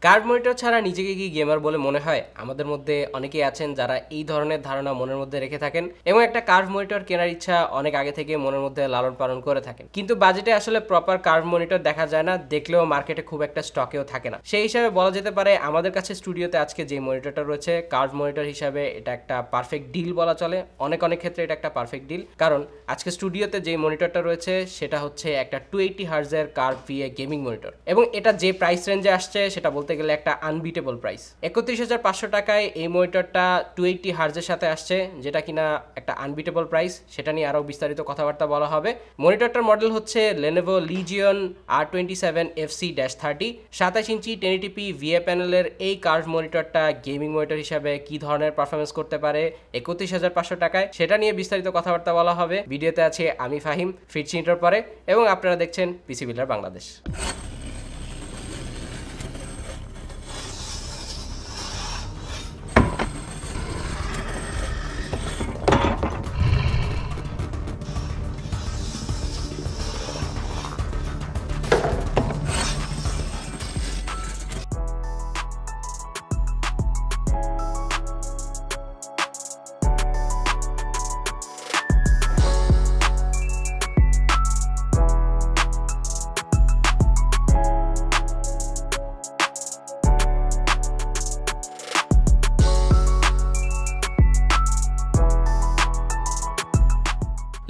Curve monitor ছাড়া নিজেকে কি গেমার বলে মনে হয়? আমাদের মধ্যে অনেকেই আছেন যারা এই ধরনের ধারণা মনের মধ্যে রেখে থাকেন এবং একটা কার্ভ মনিটর কেনার ইচ্ছা অনেক আগে থেকে মনের মধ্যে লালন পালন করে থাকেন, কিন্তু বাজেটে আসলে প্রপার কার্ভ মনিটর দেখা যায় না, দেখলেও মার্কেটে খুব একটা স্টকেও থাকে না। সেই হিসাবে বলা যেতে পারে আমাদের কাছে স্টুডিওতে আজকে যে মনিটরটা রয়েছে কার্ভ মনিটর হিসাবে এটা একটা পারফেক্ট ডিল বলা চলে। অনেক ক্ষেত্রে এটা একটা পারফেক্ট ডিল, কারণ আজকে স্টুডিওতে যে মনিটরটা রয়েছে সেটা হচ্ছে একটা 280 হার্জের কার্ভ ভিএ গেমিং মনিটর এবং এটা যে প্রাইস রেঞ্জে আসছে সেটা বলতে গেলে একটা আনবিটেবল প্রাইস। 31,500 টাকায় এই মনিটরটা 280 হার্জের সাথে আসছে, যেটা কিনা একটা আনবিটেবল প্রাইস। সেটা নিয়ে আরো বিস্তারিত কথাবার্তা বলা হবে। মনিটরটার মডেল হচ্ছে Lenovo Legion R27 FC-30 27 ইঞ্চি 1080p ভিএ প্যানেলের এই কার্ভ মনিটরটা গেমিং মনিটর হিসাবে কি ধরনের পারফরমেন্স করতে পারে 31,500 টাকায়, সেটা নিয়ে বিস্তারিত কথাবার্তা বলা হবে। ভিডিওতে আছে আমি ফাহিম, ফিরছি ইন্টার পরে, এবং আপনারা দেখছেন পিসি বিল্ডার বাংলাদেশ।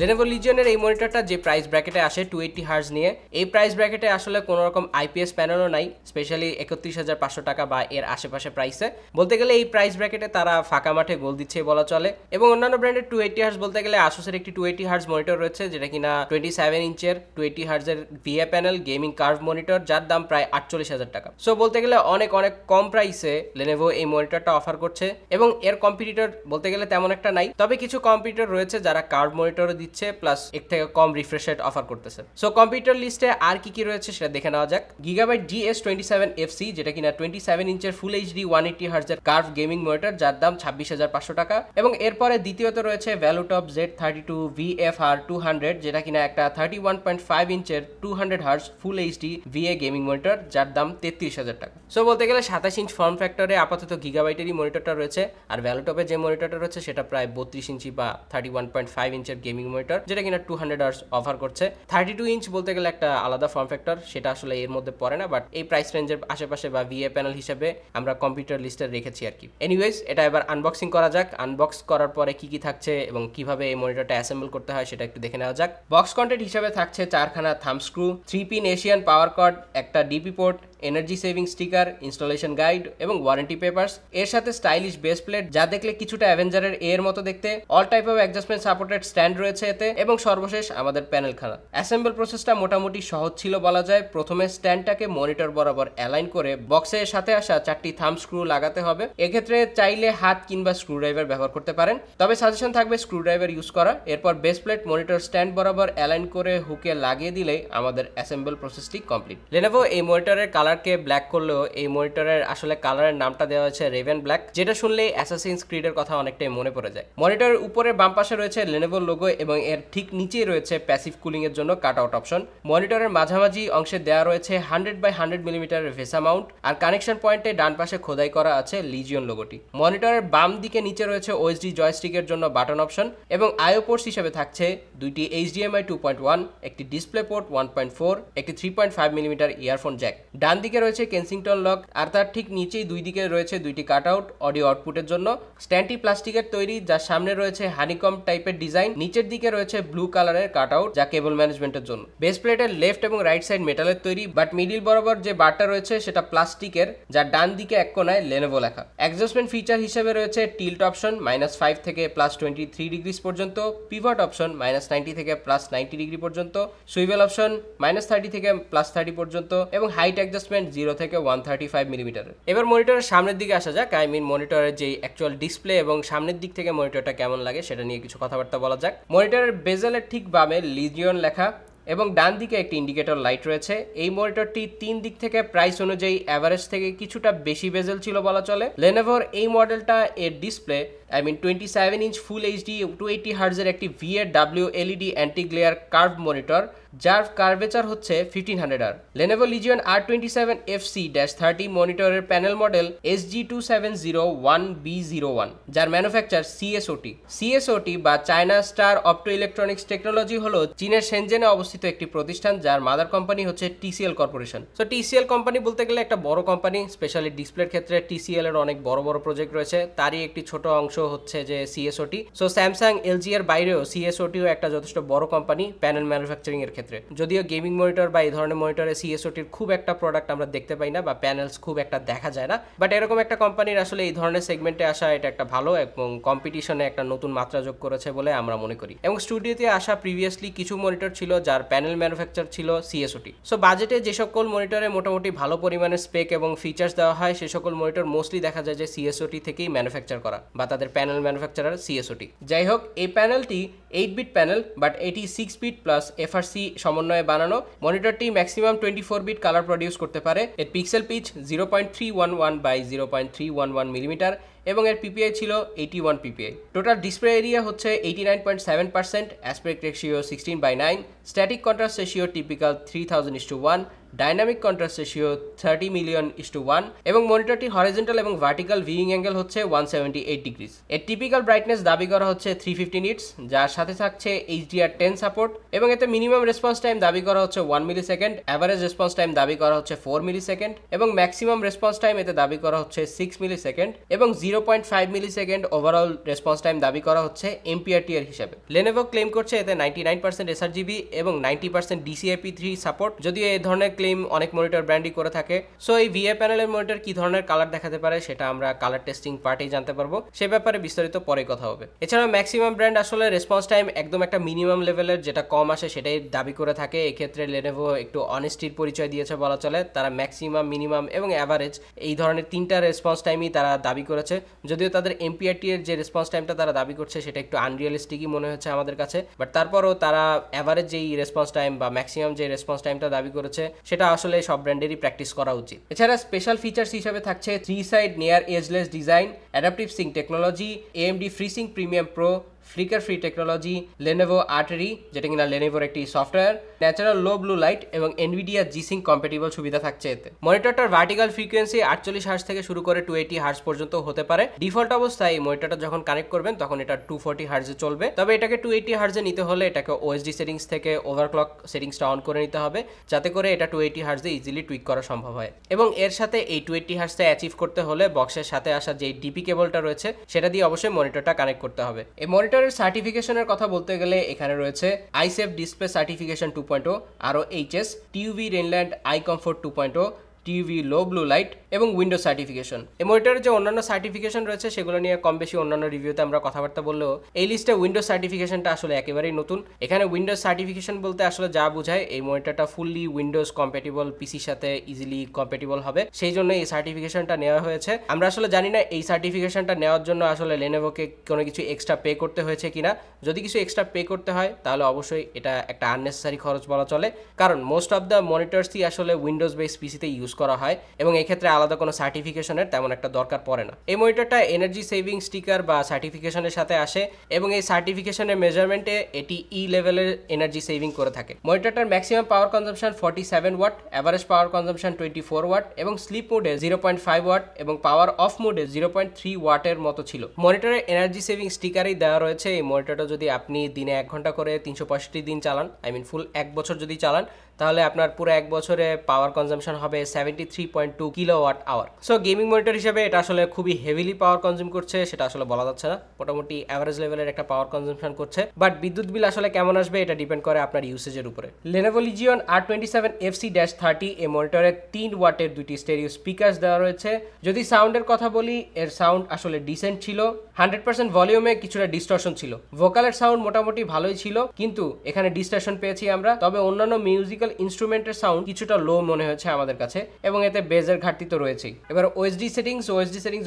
Lenovo Legion এর এই মনিটরটা যে প্রাইস ব্র্যাকেটে আসে 280 হার্জ নিয়ে, এই প্রাইস ব্র্যাকেটে আসলে কোনো রকম আইপিএস প্যানেলও নাই, স্পেশালি 31,500 টাকা বা এর আশেপাশে প্রাইসে। বলতে গেলে এই প্রাইস ব্র্যাকেটে তারা ফাঁকা মাঠে গোল দিচ্ছে বলা চলে। এবং অন্যান্য ব্র্যান্ডের 280 হার্জ বলতে গেলে আসুসের একটি 280 হার্জ মনিটর রয়েছে, যেটা কিনা 27 ইঞ্চের 280 হার্জের VA panel gaming curve monitor, যার দাম প্রায় 48,000 টাকা। সো বলতে গেলে অনেক কম প্রাইসে Lenovo এই মনিটরটা অফার করছে এবং এর কম্পিটিটর বলতে গেলে তেমন একটা নাই। তবে কিছু কম্পিটিটর রয়েছে যারা কার্ভ মনিটরও দিচ্ছে প্লাস এর থেকে কম রিফ্রেশ রেট অফার করতেছে। সো কম্পিউটার লিস্টে আর কি রয়েছে সেটা দেখে নেওয়া যাক। Gigabyte GS27FC, যেটা কিনা 27 ইঞ্চের ফুল এইচডি 180 হার্জের কার্ভ গেমিং মনিটর, যার দাম 26,500 টাকা। এবং এরপরে দ্বিতীয়ত রয়েছে Valutop Z32 VFR 200, যেটা কিনা একটা 31.5 ইঞ্চের 200 hertz full HD VA gaming monitor, যার দাম 33,000 টাকা। সো বলতে গেলে 27 ইঞ্চ ফর্ম ফ্যাক্টরে আপাতত গিগাবাইটেরই মনিটরটা রয়েছে, আর ভ্যালুটপে যে মনিটরটা রয়েছে সেটা প্রায় 32 ইঞ্চি বা 31.5 ইঞ্চের গেমিং মনিটর, যেটা কিনা 200 হার্জ অফার করছে। 32 ইঞ্চ বলতে গেলে একটা আলাদা ফর্ম ফ্যাক্টর, সেটা আসলে এর মধ্যে পড়ে না, বাট এই প্রাইস রেঞ্জের আশেপাশে বা ভিএ প্যানেল হিসেবে আমরা কম্পিউটার লিস্টে রেখেছি আর কি। এনিওয়েজ, এটা এবার আনবক্সিং করা যাক। আনবক্স করার পরে কি থাকছে এবং কিভাবে এই মনিটরটা অ্যাসেম্বল করতে হয় সেটা একটু দেখে নেওয়া যাক। বক্স কন্টেন্ট হিসেবে থাকছে 4খানা thumb screw, 3 pin Asian power cord, একটা DP port, energy saving sticker, installation guide এবং ওয়ারেন্টি পেপারস। এর সাথে স্টাইলিশ বেস প্লেট, যা দেখলে কিছুটা অ্যাভেঞ্জারের এর মতো দেখতে। All type of adjustment supported stand রয়েছে এতে, এবং সর্বশেষ আমাদের প্যানেল খানা। অ্যাসেম্বল প্রসেসটা মোটামুটি সহজ ছিল বলা যায়। প্রথমে স্ট্যান্ডটাকে মনিটর বরাবর অ্যালাইন করে বক্সের সাথে আসা 4টি থাম্ব স্ক্রু লাগাতে হবে। এক্ষেত্রে চাইলে হাত কিংবা স্ক্রুড্রাইভার ব্যবহার করতে পারেন, তবে সাজেশন থাকবে স্ক্রুড্রাইভার ইউজ করা। এরপর বেস প্লেট মনিটর স্ট্যান্ড বরাবর অ্যালাইন করে হুকে লাগিয়ে দিলেই আমাদের অ্যাসেম্বল প্রসেসটি কমপ্লিট। Lenovo এই মনিটরের কালারকে ব্ল্যাক করলেও এই মনিটরের আসলে কালারের নামটা দেওয়া হয়েছে রেভেন ব্ল্যাক, যেটা শুনলেই অ্যাসাসিনস ক্রিডের কথা অনেকটাই মনে পড়ে যায়। মনিটরের উপরে বাম পাশে রয়েছে Lenovo লোগো এবং এর ঠিক নিচেই রয়েছে প্যাসিভ কুলিং এর জন্য কাট আউট অপশন। মনিটরের মাঝামাঝি অংশে দেওয়া রয়েছে 100x100 মিলিমিটার ভেসা মাউন্ট, আর কানেকশন পয়েন্টে ডান পাশে খোদাই করা আছে লিজিয়ন লোগোটি। মনিটরের বাম দিকে নিচে রয়েছে ওএসডি জয়স্টিকের জন্য বাটন অপশন, এবং আইও পোর্টস হিসেবে থাকছে দুইটি HDMI 2.1, একটি ডিসপ্লে পোর্ট 1.4, একটি 3.5 মিলিমিটার ইয়ারফোন জ্যাক। ডান দিকে রয়েছে কেনসিংটন লক, আর তার ঠিক নিচেই দুই দিকে রয়েছে দুইটি কাট আউট অডিও আউটপুটের জন্য। স্ট্যান্ডটি প্লাস্টিকের তৈরি, যার সামনে রয়েছে হানিকম টাইপের ডিজাইন। নিচের দিকে রয়েছে ব্লু কালারের কাট আউট, যা কেবল ম্যানেজমেন্টের জন্য। বেস প্লেটের লেফট এবং রাইট সাইড মেটালের তৈরি, বাট মিডিল বরাবর যে বারটা রয়েছে সেটা প্লাস্টিকের, যার ডান দিকে এক কোনায় Lenovo লেখা। অ্যাডজাস্টমেন্ট ফিচার হিসেবে রয়েছে টিল্ট অপশন -5 থেকে +23 ডিগ্রি পর্যন্ত, পিভট অপশন -90 থেকে +90 ডিগ্রি পর্যন্ত, সুইভেল অপশন -30 থেকে +30 পর্যন্ত, এবং হাইট অ্যাডজাস্টমেন্ট 0 থেকে 135 মিলিমিটার। এবার মনিটরের সামনের দিকে আসা যাক। মনিটরের যে অ্যাকচুয়াল ডিসপ্লে এবং সামনের দিক থেকে মনিটরটা কেমন লাগে সেটা নিয়ে কিছু কথাবার্তা বলা যাক। মনিটরের বেজেলের ঠিক বামে লিজিয়ন লেখা এবং ডান দিকে একটি ইন্ডিকেটর লাইট রয়েছে। এই মনিটরটি 3 দিক থেকে প্রাইস অনুযায়ী অ্যাভারেজ থেকে কিছুটা বেশি বেজেল ছিল বলা চলে। Lenovoর এই মডেলটা এর ডিসপ্লে 27 ইঞ্চ ফুল এইচডি 280 হার্জের একটি VAW LED anti glare curve monitor, যার কার্ভেচার হচ্ছে 1500R। Lenovo Legion R27FC-30 মনিটরের প্যানেল মডেল SG2701B01, যার ম্যানুফ্যাকচার CSOT বা China star opto electronics technology হলো চীনের শেনজেনে অবস্থিত একটি প্রতিষ্ঠান, যার মাদার কোম্পানি হচ্ছে TCL corporation. So TCL company বলতে গেলে একটা বড় কোম্পানি, স্পেশালি ডিসপ্লের ক্ষেত্রে TCL এর অনেক বড় বড় প্রজেক্ট রয়েছে, তারই একটি ছোট অংশ হচ্ছে যে CSOT। সো স্যামসাং LG এর বাইরেও CSOTও একটা যথেষ্ট বড় কোম্পানি প্যানেল ম্যানুফ্যাকচারিং এর ক্ষেত্রে। যদিও গেমিং মনিটর বা এই ধরনের মনিটরে CSOTর খুব একটা প্রোডাক্ট আমরা দেখতে পাই না বা প্যানেলস খুব একটা দেখা যায় না, বাট এরকম একটা কোম্পানির আসলে এই ধরনের সেগমেন্টে আসা এটা একটা ভালো এবং কম্পিটিশনে একটা নতুন মাত্রা যোগ করেছে বলে আমরা মনে করি। এবং স্টুডিওতে আসা প্রিভিয়াসলি কিছু মনিটর ছিল যার প্যানেল ম্যানুফ্যাকচার ছিল CSOT। সো বাজেটে যে সকল মনিটরে মোটামুটি ভালো পরিমাণে স্পেক এবং ফিচার্স দেওয়া হয় সে সকল মনিটর মোস্টলি দেখা যায় যে CSOT থেকেই ম্যানুফ্যাকচার করা বা তাদের প্যানেল ম্যানুফ্যাকচারার CSOT। যাই হোক, এই প্যানেলটি 8-বিট প্যানেল, বাট এটি 6-বিট প্লাস FRC সমন্বয়ে বানানো। মনিটরটি ম্যাক্সিমাম 24-বিট কালার প্রডিউস করতে পারে। এর পিক্সেল পিচ 0.311 বাই 0.311 মিলিমিটার এবং এর PPI ছিল 81 PPI। টোটাল ডিসপ্লে এরিয়া হচ্ছে 89.7%, aspect ratio 16:9, static contrast ratio typical 3000:1, dynamic contrast ratio 30 মিলিয়ন:1 এবং মনিটরটি হরিজন্টাল এবং ভার্টিক্যাল ভিউইং অ্যাঙ্গেল হচ্ছে 178 ডিগ্রিজ। এর টিপিক্যাল ব্রাইটনেস দাবি করা হচ্ছে 350 নিটস, যার সাথে থাকছে HDR10 সাপোর্ট এবং এতে মিনিমাম রেসপন্স টাইম দাবি করা হচ্ছে 1 মিলিসেকেন্ড, অ্যাভারেজ রেসপন্স টাইম দাবি করা হচ্ছে 4 মিলিসেকেন্ড এবং ম্যাক্সিমাম রেসপন্স টাইম এতে দাবি করা হচ্ছে 6 মিলিসেকেন্ড এবং 0.5 মিলিসেকেন্ড ওভারঅল রেসপন্স টাইম দাবি করা হচ্ছে MPRT-এর হিসাবে। Lenovo ক্লেম করছে এতে 99% sRGB এবং 90% DCI-P3 সাপোর্ট, যদিও এই ধরনের ক্লেম অনেক মনিটর ব্র্যান্ডই করে থাকে। সো এই VA প্যানেলের মনিটর কি ধরনের কালার দেখাতে পারে সেটা আমরা কালার টেস্টিং পার্টেই জানতে পারবো, সে ব্যাপারে বিস্তারিত পরে কথা হবে। এছাড়াও ম্যাক্সিমাম ব্র্যান্ড আসলে রেসপন্স টাইম একদম একটা মিনিমাম লেভেলের, যেটা কম আসে সেটাই দাবি করে থাকে। এক্ষেত্রে Lenovo একটু অনেস্টির পরিচয় দিয়েছে বলা চলে, তারা ম্যাক্সিমাম, মিনিমাম এবং অ্যাভারেজ এই ধরনের তিনটা রেসপন্স টাইমই তারা দাবি করেছে। যদিও তাদের MPRT-এর যে রেসপন্স টাইমটা তারা দাবি করছে সেটা একটু আনরিয়ালিস্টিকই মনে হচ্ছে আমাদের কাছে, বাট তারপরও তারা অ্যাভারেজ যেই রেসপন্স টাইম বা ম্যাক্সিমাম যে রেসপন্স টাইমটা দাবি করেছে সেটা আসলে সব ব্র্যান্ডেরই প্র্যাকটিস করা উচিত। এছাড়া স্পেশাল ফিচার্স হিসেবে থাকছে 3 side near edgeless design, adaptive sync technology, AMD FreeSync Premium Pro, flicker free technology, Lenovo Artery যেটা কিনা Lenovoর একটি software, natural low blue light এবং NVIDIA G-Sync কম্প্যাটিবল সুবিধা থাকছে এতে। মনিটরটার ভার্টিক্যাল ফ্রিকোয়েন্সি 48 হার্জ থেকে শুরু করে 280 হার্জ পর্যন্ত হতে পারে। ডিফল্ট অবস্থায় এই মনিটরটা যখন কানেক্ট করবেন তখন এটা 240 হার্জে চলবে, তবে এটাকে 280 হার্জে নিতে হলে এটাকে OSD সেটিংস থেকে ওভারক্লক সেটিংসটা অন করে নিতে হবে, যাতে করে এটা 280 হার্জে ইজিলি টুইক করা সম্ভব হয়। এবং এর সাথে এই 280 হার্জটা অ্যাচিভ করতে হলে বক্সের সাথে আসা যে ডিপি কেবলটা রয়েছে সেটা দিয়ে অবশ্যই মনিটরটা কানেক্ট করতে হবে। এই মনিটরের সার্টিফিকেশনের কথা বলতে গেলে এখানে রয়েছে আইসেফ ডিসপ্লে সার্টিফিকেশন 2.0, আরও HS, TUV Rheinland eye comfort 2.0, TUV low blue light এবং উইন্ডোজ সার্টিফিকেশন। এই মনিটরের যে অন্যান্য সার্টিফিকেশন রয়েছে সেগুলো নিয়ে কম বেশি অন্যান্য রিভিউতে আমরা কথাবার্তা বললেও এই লিস্টে উইন্ডোজ সার্টিফিকেশনটা আসলে একেবারেই নতুন। এখানে উইন্ডোজ সার্টিফিকেশন বলতে আসলে যা বোঝায় এই মনিটরটা ফুললি উইন্ডোজ কম্প্যাটিবল পিসির সাথে ইজিলি কম্প্যাটিবল হবে, সেই জন্য এই সার্টিফিকেশনটা নেওয়া হয়েছে। আমরা আসলে জানি না এই সার্টিফিকেশনটা নেওয়ার জন্য আসলে Lenovoকে কোনো কিছু এক্সট্রা পে করতে হয়েছে কিনা। যদি কিছু এক্সট্রা পে করতে হয় তাহলে অবশ্যই এটা একটা আননেসেসারি খরচ বলা চলে, কারণ মোস্ট অফ দ্য মনিটরসই আসলে উইন্ডোজ বেস পিসিতে ইউজ করা হয় এবং এই ক্ষেত্রে আলাদা কোনো সার্টিফিকেশনের তেমন একটা দরকার পড়ে না। এই মনিটরটা এনার্জি সেভিং স্টিকার বা সার্টিফিকেশনের সাথে আসে এবং এই সার্টিফিকেশনের মেজারমেন্টে এটি লেভেলের এনার্জি সেভিং করে থাকে। মনিটরটার maximum power consumption 47 watt, average power consumption 24 watt এবং স্লিপ মোডে 0.5 ওয়াট এবং পাওয়ার অফ মোডে 0.3 ওয়াটের মতো ছিল। মনিটরের এনার্জি সেভিং স্টিকারই দেওয়া রয়েছে। এই মনিটরটা যদি আপনি দিনে 1 ঘন্টা করে 365 দিন চালান, ফুল 1 বছর যদি চালান, তাহলে আপনার পুরো 1 বছরে পাওয়ার কনজাম্পশন হবে 73.2 kilowatt hour. So gaming monitor হিসেবে এটা আসলে খুবই হেভিলি পাওয়ার কনজিউম করছে সেটা আসলে বলা যাচ্ছে না, মোটামুটি অ্যাভারেজ লেভেলের একটা পাওয়ার কনজাম্পশন করছে, বাট বিদ্যুৎ বিল আসলে কেমন আসবে এটা ডিপেন্ড করে আপনার ইউসেজের উপরে। Lenovo Legion R27FC-30 এই মনিটরে 3 ওয়াটের 2টি স্টেরিও স্পিকার্স দেওয়া রয়েছে। যদি সাউন্ডের কথা বলি, এর সাউন্ড আসলে ডিসেন্ট ছিল। 100% ভলিউমে কিছুটা ডিস্টরশন ছিল। ভোকালের সাউন্ড মোটামুটি ভালোই ছিল, কিন্তু এখানে ডিস্টরশন পেয়েছি আমরা। তবে অন্যান্য মিউজিক্যাল ইনস্ট্রুমেন্টের সাউন্ড কিছুটা লো মনে হচ্ছে আমাদের কাছে এবং এতে বেজের ঘাটতি তো রয়েছেই। এবার ওএসডি সেটিংস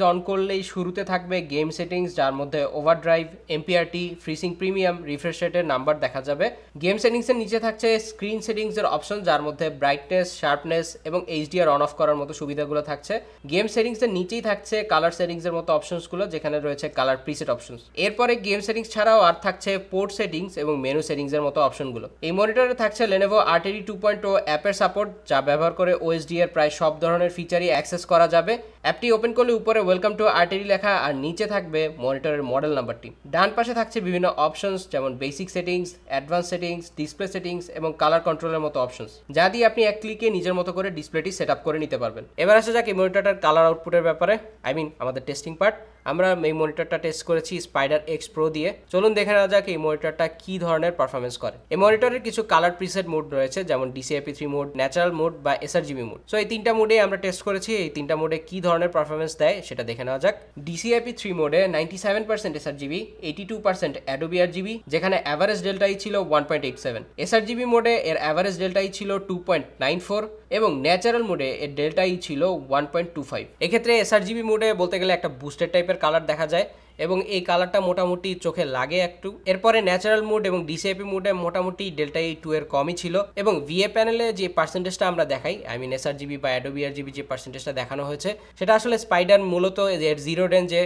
অন করলেই শুরুতে থাকবে গেম সেটিংস, যার মধ্যে ওভারড্রাইভ, এমপিআরটি, ফ্রিসিং প্রিমিয়াম, রিফ্রেশ রেটের নাম্বার দেখা যাবে। গেম সেটিংসের নিচে থাকছে স্ক্রিন সেটিংসের অপশন, যার মধ্যে ব্রাইটনেস, শার্পনেস এবং এইচডিআর অন অফ করার মতো সুবিধাগুলো থাকছে। গেম সেটিংসের নিচেই থাকছে কালার সেটিংসের মতো অপশনসগুলো, যেখানে রয়েছে কালার প্রিসেট অপশনস। এরপরে গেম সেটিংস ছাড়াও আর থাকছে পোর্ট সেটিংস এবং মেনু সেটিংসের মতো অপশনগুলো। এই মনিটরে থাকছে Lenovo RTD 2.0 অ্যাপের সাপোর্ট, যা ব্যবহার করে ওএসডি এর প্রায় সব ধরনের ফিচারই অ্যাক্সেস করা যাবে। অ্যাপটি ওপেন করলে উপরে ওয়েলকাম টু আরটিডি লেখা আর নিচে থাকবে মনিটরের মডেল নাম্বারটি। ডান পাশে থাকছে বিভিন্ন অপশনস, যেমন basic settings, advance settings, display settings এবং কালার কন্ট্রোলের মতো অপশনস, যা দিয়ে আপনি এক ক্লিকে নিজের মতো করে ডিসপ্লেটি সেট আপ করে নিতে পারবেন। এবার আসা যাক এই মনিটরটার কালার আউটপুটের ব্যাপারে, আমাদের টেস্টিং পার্ট। আমরা এই মনিটরটা টেস্ট করেছি স্পাইডার এক্স প্রো দিয়ে। চলুন দেখে নেওয়া যাক এই মনিটরটা কি ধরনের পারফরমেন্স করে। এই মনিটরের কিছু কালার প্রিসেট মোড রয়েছে, যেমন DCI-P3 মোড, ন্যাচারাল মোড বা sRGB মোড। সো এই তিনটা মোডে আমরা টেস্ট করেছি। এই তিনটা মোডে কি ধরনের পারফরমেন্স দেয় সেটা দেখে নেওয়া যাক। DCI-P3 মোডে 97% sRGB, 82% Adobe RGB, যেখানে অ্যাভারেজ ডেল্টা ই ছিল 1.87। sRGB মোডে এর অ্যাভারেজ ডেল্টা ই ছিল 2.94 এবং ন্যাচারাল মোডে এর ডেল্টা ই ছিল 1.25। এক্ষেত্রে sRGB মোডে বলতে গেলে একটা বুস্টেড টাইপের কালার দেখা যায় এবং এই কালারটা মোটামুটি চোখে লাগে একটু। এরপরে ন্যাচারাল মোড এবং DCI-P মোডে মোটামুটি ডেল্টা ই 2 এর কমই ছিল এবং VA প্যানেলে যে পার্সেন্টেজটা আমরা দেখাই, sRGB বা Adobe RGB যে পার্সেন্টেজটা দেখানো হয়েছে, সেটা আসলে স্পাইডার মূলত এর জিরো রেঞ্জে,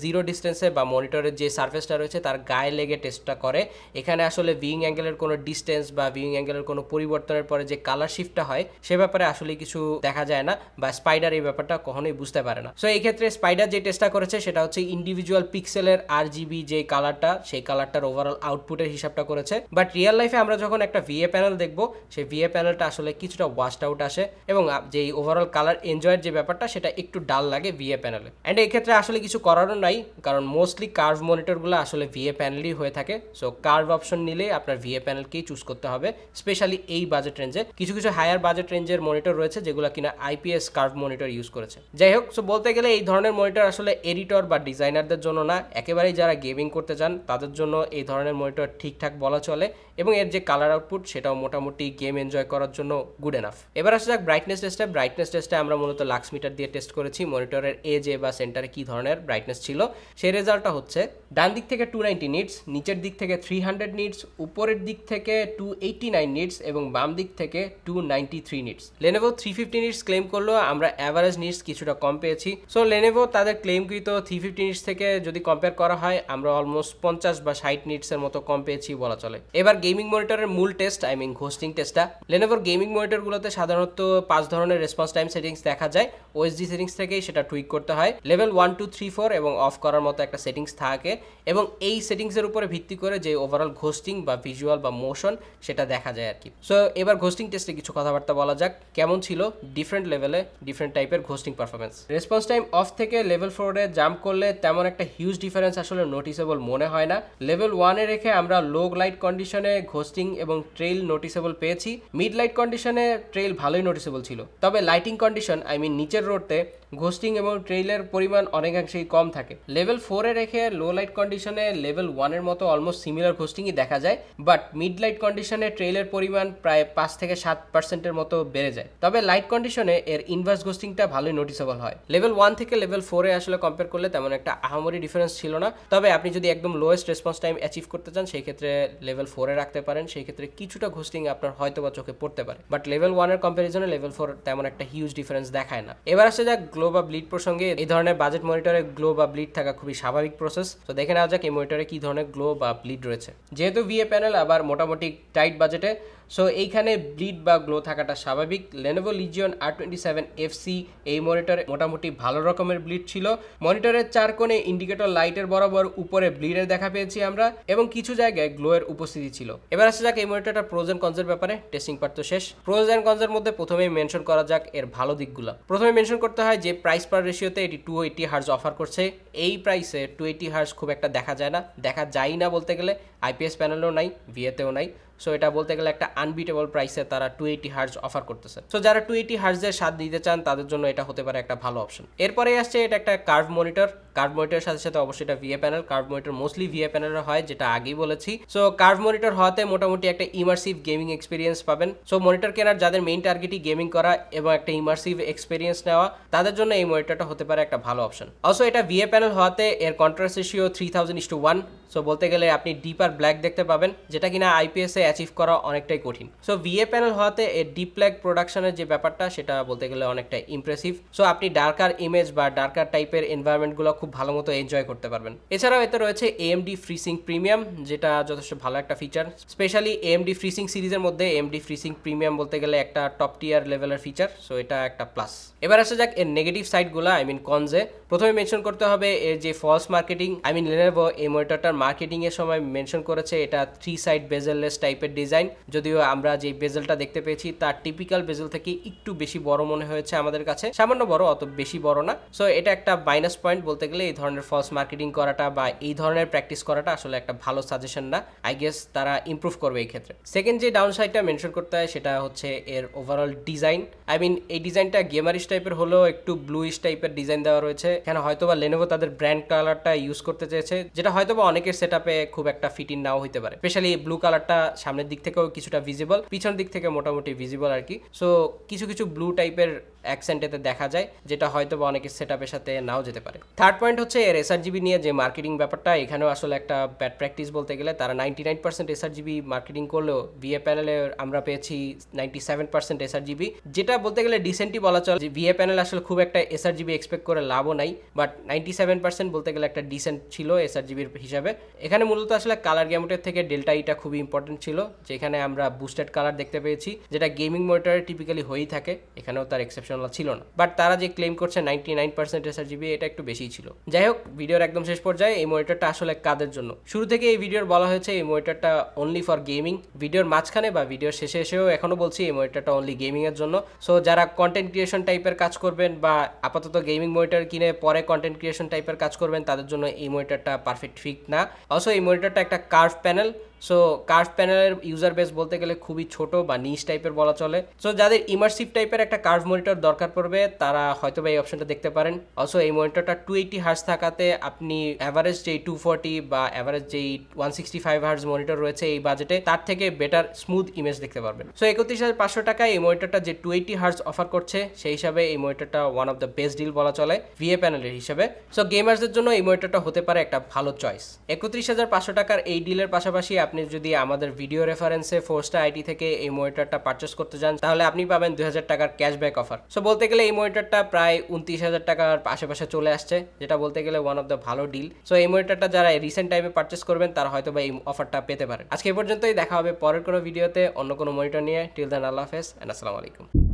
জিরো ডিস্টেন্সে বা মনিটরের যে সার্ফেসটা রয়েছে তার গায়ে লেগে টেস্টটা করে। এখানে আসলে ভিউইং অ্যাঙ্গেলের কোনো ডিস্টেন্স বা ভিউইং অ্যাঙ্গেলের কোনো পরিবর্তনের পরে যে কালার শিফটটা হয় সে ব্যাপারে আসলে কিছু দেখা যায় না, বা স্পাইডার এই ব্যাপারটা কখনোই বুঝতে পারে না। সো এই ক্ষেত্রে স্পাইডার যে টেস্টটা করেছে সেটা হচ্ছে ইন্ডিভিজুয়াল পিক্সেলের RGB যে কালারটা, সেই কালারটার ওভারঅল আউটপুটের হিসাবটা করেছে। বাট রিয়েল লাইফে আমরা যখন একটা VA প্যানেল দেখবো, সেই VA প্যানেলটা আসলে কিছুটা ওয়াশড আউট আসে এবং যে ওভারঅল কালার এনজয়ের যে ব্যাপারটা সেটা একটু ডাল লাগে VA প্যানেলে। অ্যান্ড এই ক্ষেত্রে আসলে কিছু করারও নাই, কারণ মোস্টলি কার্ভ মনিটরগুলো আসলে VA প্যানেলই হয়ে থাকে। সো কার্ভ অপশন নিলে আপনার VA প্যানেলকেই চুজ করতে হবে, স্পেশালি এই বাজেট রেঞ্জে। কিছু কিছু হায়ার বাজেট রেঞ্জের মনিটর রয়েছে যেগুলো কিনা IPS কার্ভ মনিটর ইউজ করেছে। যাই হোক, সো বলতে গেলে এই ধরনের মনিটর আসলে এডিটর বা ডিজাইনারদের জন্য না, একেবারেই যারা গেমিং করতে চান তাদের জন্য এই ধরনের মনিটর ঠিকঠাক বলা চলে এবং এর যে কালার আউটপুট সেটাও মোটামুটি গেম এনজয় করার জন্য গুড এনাফ। এবার আসা যাক ব্রাইটনেস টেস্টে। ব্রাইটনেস টেস্টে আমরা মূলত লাক্স মিটার দিয়ে টেস্ট করেছি মনিটরের এজে বা সেন্টারে কি ধরনের ব্রাইটনেস ছিল। সেই রেজাল্টটা হচ্ছে ডান দিক থেকে 290 নিটস, নিচের দিক থেকে 300 নিটস, উপরের দিক থেকে 289 নিটস এবং বাম দিক থেকে 293 নিটস। Lenovo 350 নিটস ক্লেম করলেও আমরা অ্যাভারেজ নিটস কিছুটা কম পেয়েছি। সো Lenovo তাদের ক্লেমকৃত 350 নিটস থেকে যদি কম্পেয়ার করা হয়, আমরা অলমোস্ট 50 বা 60 নিটসের মতো কম পেয়েছি বলা চলে। এবার গেমিং মনিটরের মূল টেস্ট, ঘোস্টিং টেস্টটা। Lenovoর গেমিং মনিটরগুলোতে সাধারণত 5 ধরনের রেসপন্স টাইম সেটিংস দেখা যায়। OSD সেটিংস থেকেই সেটা টুইক করতে হয়। লেভেল 1, 2, 3, 4 এবং অফ করার মতো একটা সেটিংস থাকে এবং এই সেটিংসের উপরে ভিত্তি করে যে ওভারঅল ঘোস্টিং বা ভিজুয়াল বা মোশন সেটা দেখা যায় আর কি। সো এবার ঘোস্টিং টেস্টে কিছু কথাবার্তা বলা যাক, কেমন ছিল ডিফারেন্ট লেভেলে ডিফারেন্ট টাইপের ghosting performance. Response time of থেকে লেভেল 4 এ জাম্প করলে তেমন একটা হিউজ ডিফারেন্স আসলে নোটিসেবল মনে হয় না। লেভেল 1 এ রেখে আমরা লো লাইট কন্ডিশনে ঘোস্টিং এবং ট্রেইল নোটিসেবল পেয়েছি। মিড লাইট কন্ডিশনে ট্রেইল ভালোই নোটিসেবল ছিল, তবে লাইটিং কন্ডিশন নিচের রোডতে ঘোস্টিং এবং ট্রেইলের পরিমাণ অনেকাংশেই কম থাকে। লেভেল 4 এ রেখে লো লাইট কন্ডিশনে লেভেল 1 এর মতো অলমোস্ট সিমিলার ঘোস্টিংই দেখা যায়, বাট মিড লাইট কন্ডিশনে ট্রেইলের পরিমাণ প্রায় 5 থেকে 7% মতো বেড়ে যায়। তবে লাইট কন্ডিশনে এর ইনভার্স ঘোস্টিংটা ভালোই নোটিসেবল হয়। লেভেল 1 থেকে লেভেল 4 এ আসলে কম্পেয়ার করলে তেমন একটা আহামরি ডিফারেন্স ছিল না, তবে আপনি যদি একদম লোয়েস্ট রেসপন্স টাইম অ্যাচিভ করতে চান সেই ক্ষেত্রে লেভেল 4 এ রাখতে পারেন, সেই ক্ষেত্রে কিছুটা ঘোস্টিং আপনার হয়তো বা চোখে পড়তে পারে, বাট লেভেল 1 এর কম্পারিজনে লেভেল 4 তেমন একটা হিউজ ডিফারেন্স দেখায় না। এবার আসে যাক গ্লো বা ব্লিড প্রসঙ্গে। এই ধরনের বাজেট মনিটরে গ্লো বা ব্লিড থাকা খুবই স্বাভাবিক প্রসেস। তো দেখে নেওয়া যাক এই মনিটরে কি ধরনের গ্লো বা ব্লিড রয়েছে। যেহেতু VA প্যানেল আবার মোটামুটি টাইট বাজেটে, সো এইখানে ব্লিড বা গ্লো থাকাটা স্বাভাবিক। Lenovo Legion R27 FC এই মনিটরে মোটামুটি ভালো রকমের ব্লিড ছিল। মনিটরের 4 কোণে ইন্ডিকেটর লাইটের বরাবর উপরে ব্লিডের দেখা পেয়েছি আমরা এবং কিছু জায়গায় গ্লো এর উপস্থিতি ছিল। এবার আসা যাক এই মনিটরটা প্রোজ এন্ড কনস এর ব্যাপারে। টেস্টিং পার্ট তো শেষ। প্রোজ এন্ড কনস এর মধ্যে প্রথমেই মেনশন করা যাক এর ভালো দিকগুলো। প্রথমে মেনশন করতে হয় যে প্রাইস পার রেশিওতে এটি 280 হার্জ অফার করছে। এই প্রাইসে 280 হার্জ খুব একটা দেখা যায় না, দেখা যায় না বলতে গেলে IPS প্যানেলেও নাই, VA তেও নাই। সো এটা বলতে গেলে একটা আনবিটেবল প্রাইসে তারা 280 হার্জ অফার করতেছে। সো যারা 280 হার্জের স্বাদ দিতে চান তাদের জন্য এটা হতে পারে একটা ভালো অপশন। এরপরে আসছে এটা একটা কার্ভ মনিটর। কার্ভ মনিটরের সাথে সাথে অবশ্যই এটা VA panel. Curve monitor mostly VA প্যানেলের হয়, যেটা আগেই বলেছি। সো কার্ভ মনিটর হওয়াতে মোটামুটি একটা ইমার্সিভ গেমিং এক্সপিরিয়েন্স পাবেন। সো মনিটর কেনার যাদের মেইন টার্গেটই গেমিং করা এবং একটা ইমার্সিভ এক্সপিরিয়েন্স নেওয়া, তাদের জন্য এই মনিটরটা হতে পারে একটা ভালো অপশন। অলসো এটা ভিএ প্যানেল হওয়াতে এর কন্ট্রাস্ট রেশিও 3000:1। সো বলতে গেলে আপনি ডিপার ব্ল্যাক দেখতে পাবেন, যেটা কিনা আইপিএসে অ্যাচিভ করা অনেকটাই কঠিন। সো ভিএ প্যানেল হওয়াতে এর ডিপ ব্ল্যাক প্রোডাকশনের যে ব্যাপারটা, সেটা বলতে গেলে অনেকটা ইমপ্রেসিভ। সো আপনি ডার্কার ইমেজ বা ডার্কার টাইপের এনভায়রনমেন্টগুলো খুব ভালো মতো এনজয় করতে পারবেন। এছাড়াও এতে রয়েছে AMD FreeSync প্রিমিয়াম, যেটা যথেষ্ট ভালো একটা ফিচার। স্পেশালি AMD FreeSync সিরিজের মধ্যে AMD FreeSync প্রিমিয়াম বলতে গেলে একটা টপ টিয়ার লেভেলের ফিচার। সো এটা একটা প্লাস। এবার আসা যাক এর নেগেটিভ সাইডগুলো, আই মিন কনজে। প্রথমে মেনশন করতে হবে এর যে false marketing. I mean Lenovo এই মনিটরটার মার্কেটিং এর সময় মেনশন করেছে এটা 3 সাইড বেজেললেস টাইপের ডিজাইন, যদিও আমরা যে বেজেলটা দেখতে পেয়েছি তার টিপিক্যাল বেজেল থেকে একটু বেশি বড় মনে হয়েছে আমাদের কাছে, সামান্য বড়, অত বেশি বড় না। সো এটা একটা মাইনাস পয়েন্ট বলতে গেলে। এই ধরনের ফলস মার্কেটিং করাটা বা এই ধরনের প্র্যাকটিস করাটা আসলে একটা ভালো সাজেশন না। আই গেস তারা ইমপ্রুভ করবে এই ক্ষেত্রে। সেকেন্ড যে ডাউন সাইডটা মেনশন করতে হয় সেটা হচ্ছে এর ওভারঅল ডিজাইন। আই মিন এই ডিজাইনটা গেমারিশ টাইপের হলেও একটু ব্লুইশ টাইপের ডিজাইন দেওয়া রয়েছে। এখানে হয়তোবা Lenovo তাদের ব্র্যান্ড কালারটা ইউজ করতে চেয়েছে, যেটা হয়তোবা অনেকের সেটআপে খুব একটা ফিটিং নাও হইতে পারে। স্পেশালি ব্লু কালারটা সামনের দিক থেকেও কিছুটা ভিজিবল, পিছন দিক থেকে মোটামুটি ভিজিবল আর কি। সো কিছু কিছু ব্লু টাইপের অ্যাকসেন্টেতে দেখা যায়, যেটা হয়তো বা অনেকের সেটআপের সাথে নাও যেতে পারে। থার্ড পয়েন্ট হচ্ছে এর এসআরজিবি নিয়ে যে মার্কেটিং ব্যাপারটা, এখানেও আসলে একটা ব্যাড প্র্যাকটিস বলতে গেলে। তারা 99% এসআরজিবি মার্কেটিং করলেও ভিএ প্যানেলে আমরা পেয়েছি 97% এসআরজিবি, যেটা বলতে গেলে ডিসেন্টই বলা চলে। ভিএ প্যানেল আসলে খুব একটা এসআরজিবি এক্সপেক্ট করে লাভও নাই, বাট 97% বলতে গেলে একটা ডিসেন্ট ছিল এসআরজিবির হিসাবে। এখানে মূলত আসলে কালার গ্যামুটের থেকে ডেল্টা ইটা খুবই ইম্পর্টেন্ট ছিল, যেখানে আমরা বুস্টেড কালার দেখতে পেয়েছি, যেটা গেমিং মনিটরে টিপিক্যালি হয়েই থাকে। এখানেও তার এক্সেপশনাল ছিল না, বাট তারা যে ক্লেম করছে 99% এসআরজিবি, এটা একটু বেশিই ছিল। যাই হোক, ভিডিওর একদম শেষ পর্যায়ে এই মনিটরটা আসলে কাদের জন্য। শুরু থেকে এই ভিডিওর বলা হয়েছে এই মনিটরটা অনলি ফর গেমিং। ভিডিওর মাঝখানে বা ভিডিওর শেষে এসেও এখনো বলছি এই মনিটরটা অনলি গেমিং এর জন্য। সো যারা কন্টেন্ট ক্রিয়েশন টাইপের কাজ করবেন বা আপাতত গেমিং মনিটর কিনে পরে কন্টেন্ট ক্রিয়েশন টাইপের কাজ করবেন, তাদের জন্য এই মনিটরটা পারফেক্ট ফিট না। অলসো এই মনিটরটা একটা কার্ভ প্যানেল। সো কার্ভ প্যানেলের ইউজার বেস বলতে গেলে খুবই ছোট বা নিশ টাইপের বলা চলে। সো যাদের ইমার্সিভ টাইপের একটা কার্ভ মনিটর দরকার পড়বে, তারা হয়তো বা এই অপশনটা দেখতে পারেন। অলসো এই মনিটরটা 280 হার্জ থাকাতে আপনি অ্যাভারেজ যেই 240 বা অ্যাভারেজ যেই 165 হার্জ মনিটর রয়েছে এই বাজেটে, তার থেকে বেটার স্মুথ ইমেজ দেখতে পারবেন। সো 31,500 টাকায় এই মনিটরটা যে 280 হার্জ অফার করছে, সেই হিসাবে এই মনিটরটা one of the best deal বলা চলে ভিএ প্যানেলের হিসাবে। সো গেমার্সদের জন্য এই মনিটরটা হতে পারে একটা ভালো চয়েস। 31,500 টাকার এই ডিলের পাশাপাশি আপনি যদি আমাদের ভিডিও রেফারেন্সে ফোরস্টার আইটি থেকে এই মনিটরটা পারচেস করতে যান, তাহলে আপনি পাবেন 2000 টাকার ক্যাশব্যাক অফার। সো বলতে গেলে এই মনিটরটা প্রায় 29,000 টাকার আশেপাশে চলে আসছে, যেটা বলতে গেলে ওয়ান অফ দ্য ভালো ডিল। সো এই মনিটরটা যারা রিসেন্ট টাইমে পারচেস করবেন, তারা হয়তো বা এই অফারটা পেতে পারেন। আজকে এই পর্যন্তই, দেখা হবে পরের কোনো ভিডিওতে অন্য কোনো মনিটর নিয়ে। টিল দেন, আল্লাহ হাফেজ এন্ড আসসালামু আলাইকুম।